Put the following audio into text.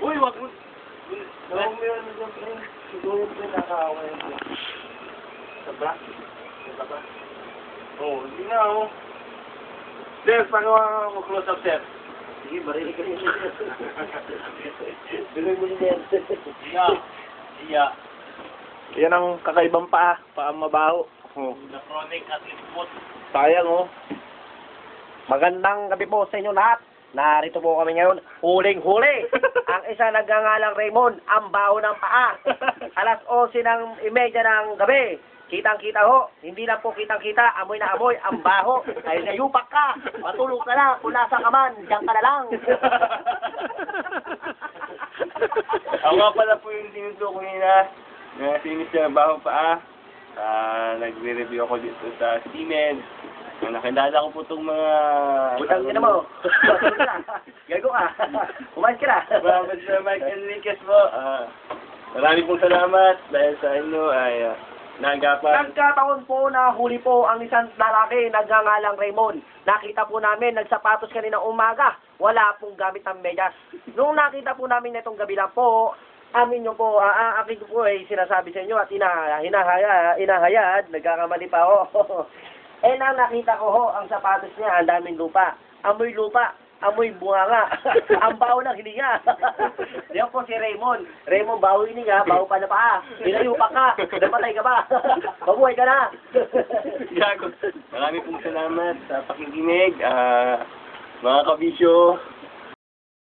Uy, wag mo. Nawang meron na dyan, pre. Siguro pre, nakakaway. Sabra? Sabra? Oo, hindi na oh. Sir, paano ako close up, sir? Sige, marinig ka rin. Biloy mo din yan. Iya. Yan ang kakaibang paa. Paang mabaho. Oh. The chronic at foot. Sayang oh. Magandang gabi po sa inyo lahat. Narito po kami ngayon. Huling-huli. Ang isa nagngangalang Raymond, ang baho ng paa. Alas 11:30 ng gabi. Kitang-kita ho. Hindi lang po kitang-kita. Amoy na amoy. Ang baho. Ay nayupak ka. Matulog ka na. Kung nasa ka man, diyan ka na lang. Ako nga pala po yung tinuto ko nila. Nasinis na baho paa. Nagre-review ako dito sa Siemens. Nakilala ko po itong mga... Butang ka na mo. Gago ka. Umayos ka na. Salamat sa Mike Enriquez po. Marami pong salamat dahil sa inyo ay nagapan. Nagkataon po na huli po ang isang lalaki nagngangalang Raymond. Nakita po namin, nagsapatos kanina umaga. Wala pong gamit ng medyas. Nung nakita po namin itong gabi lang po, amin nyo po, akin ko po ay sinasabi sa inyo at inahayad, nagkakamali pa ho. Eh nang nakita ko ho, ang sapatos niya, ang daming lupa. Amoy lupa, amoy bunganga. Ang baho ng hininga. Yan po si Raymond. Raymond, baho hininga, baho pa na paa. Inayupak ka, napatay ka ba? Mabuhay ka na. Gago. Marami pong salamat sa pakikinig. Mga kabisyo,